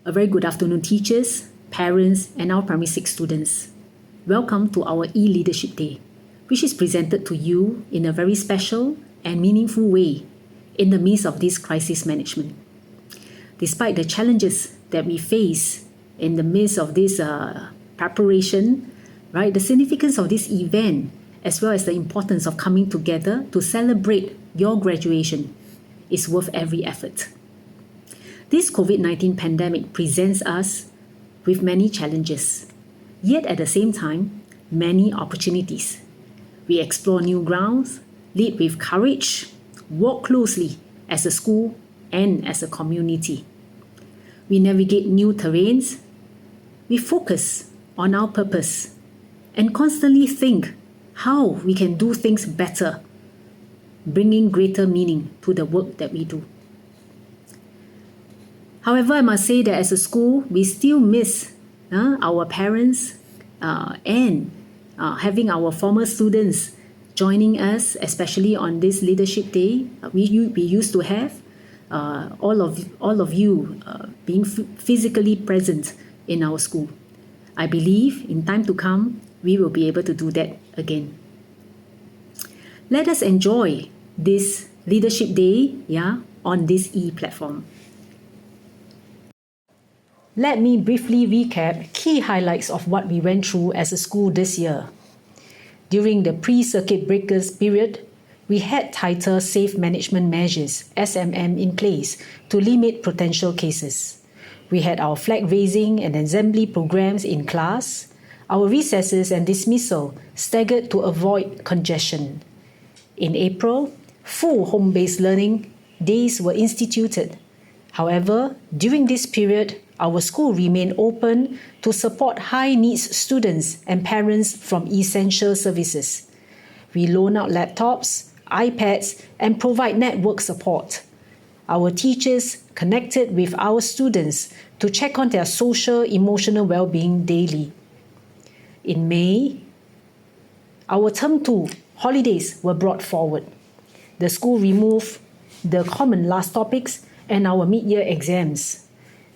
A very good afternoon, teachers, parents, and our primary 6 students. Welcome to our e-Leadership Day, which is presented to you in a very special and meaningful way in the midst of this crisis management. Despite the challenges that we face in the midst of this preparation, right, the significance of this event, as well as the importance of coming together to celebrate your graduation, is worth every effort. This COVID-19 pandemic presents us with many challenges, yet at the same time, many opportunities. We explore new grounds, lead with courage, work closely as a school and as a community. We navigate new terrains, we focus on our purpose, and constantly think how we can do things better, bringing greater meaning to the work that we do. However, I must say that as a school, we still miss our parents and having our former students joining us, especially on this Leadership Day. We used to have all of you being physically present in our school. I believe in time to come, we will be able to do that again. Let us enjoy this Leadership Day on this e-platform. Let me briefly recap key highlights of what we went through as a school this year. During the pre-circuit breakers period, we had tighter safe management measures, SMM, in place to limit potential cases. We had our flag raising and assembly programs in class. Our recesses and dismissal staggered to avoid congestion. In April, full home-based learning days were instituted. However, during this period, our school remained open to support high-needs students and parents from essential services. We loan out laptops, iPads, and provide network support. Our teachers connected with our students to check on their social, emotional well-being daily. In May, our Term 2 holidays were brought forward. The school removed the common last topics and our mid-year exams.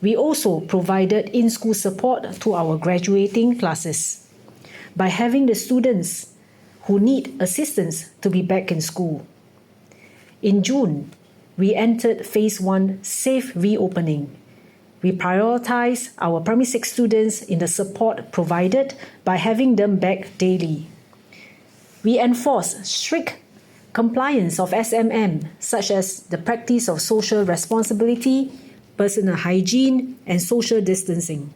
We also provided in-school support to our graduating classes by having the students who need assistance to be back in school. In June, we entered Phase 1 safe reopening. We prioritized our primary 6 students in the support provided by having them back daily. We enforced strict compliance of SMM, such as the practice of social responsibility, personal hygiene, and social distancing.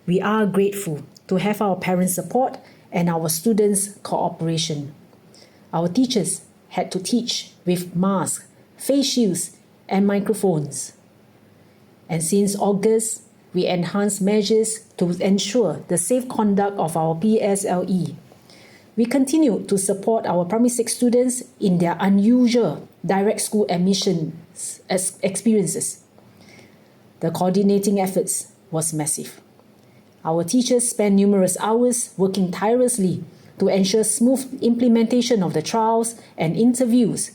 We are grateful to have our parents' support and our students' cooperation. Our teachers had to teach with masks, face shields, and microphones. And since August, we enhanced measures to ensure the safe conduct of our PSLE. We continue to support our primary 6 students in their unusual direct school admission experiences. The coordinating efforts was massive. Our teachers spent numerous hours working tirelessly to ensure smooth implementation of the trials and interviews,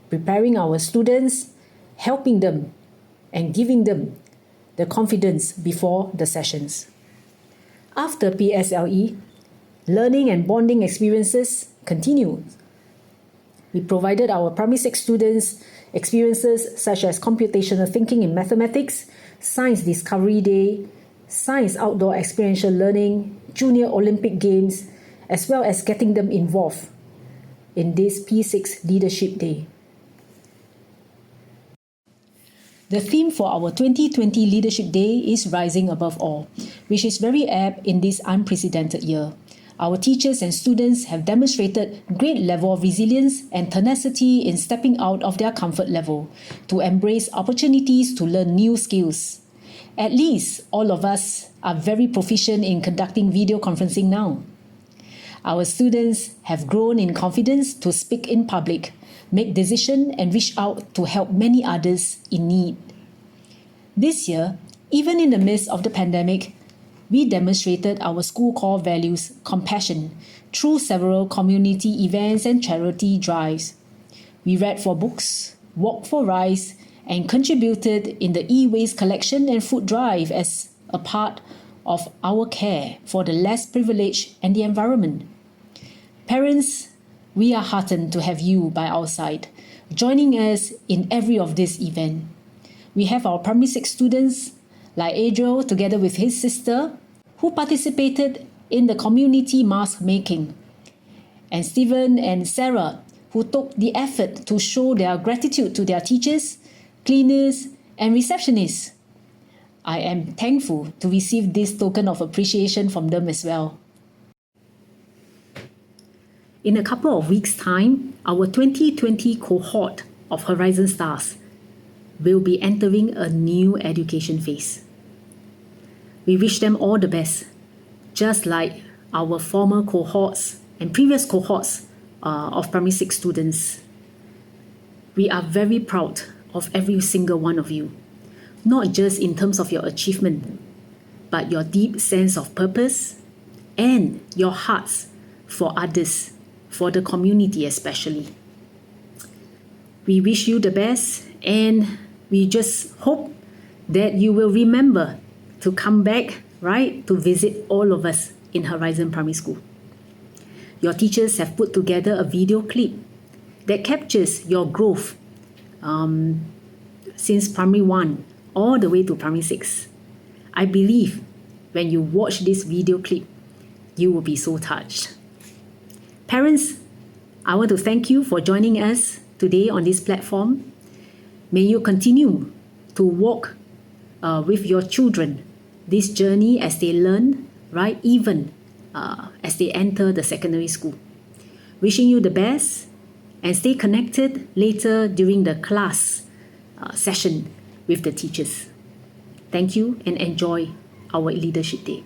preparing our students, helping them, and giving them the confidence before the sessions. After PSLE, learning and bonding experiences continued. We provided our primary 6 students experiences such as computational thinking in mathematics, Science Discovery Day, Science Outdoor Experiential Learning, Junior Olympic Games, as well as getting them involved in this P6 Leadership Day. The theme for our 2020 Leadership Day is Rising Above All, which is very apt in this unprecedented year. Our teachers and students have demonstrated great level of resilience and tenacity in stepping out of their comfort level to embrace opportunities to learn new skills. At least all of us are very proficient in conducting video conferencing now. Our students have grown in confidence to speak in public, make decisions, and reach out to help many others in need. This year, even in the midst of the pandemic, we demonstrated our school core values, compassion, through several community events and charity drives. We read 4 books, walked for rice, and contributed in the e-waste collection and food drive as a part of our care for the less privileged and the environment. Parents, we are heartened to have you by our side, joining us in every of this event. We have our primary 6 students, like Adriel, together with his sister, who participated in the community mask making, and Stephen and Sarah, who took the effort to show their gratitude to their teachers, cleaners, and receptionists. I am thankful to receive this token of appreciation from them as well. In a couple of weeks' time, our 2020 cohort of Horizon Stars will be entering a new education phase. We wish them all the best, just like our former cohorts and previous cohorts of primary 6 students. We are very proud of every single one of you, not just in terms of your achievement, but your deep sense of purpose and your hearts for others, for the community especially. We wish you the best, and we just hope that you will remember to come back, right, to visit all of us in Horizon Primary School. Your teachers have put together a video clip that captures your growth since primary 1 all the way to primary 6. I believe when you watch this video clip, you will be so touched. Parents, I want to thank you for joining us today on this platform. May you continue to walk with your children this journey as they learn, right, even as they enter the secondary school. Wishing you the best, and stay connected later during the class session with the teachers. Thank you and enjoy our Leadership Day.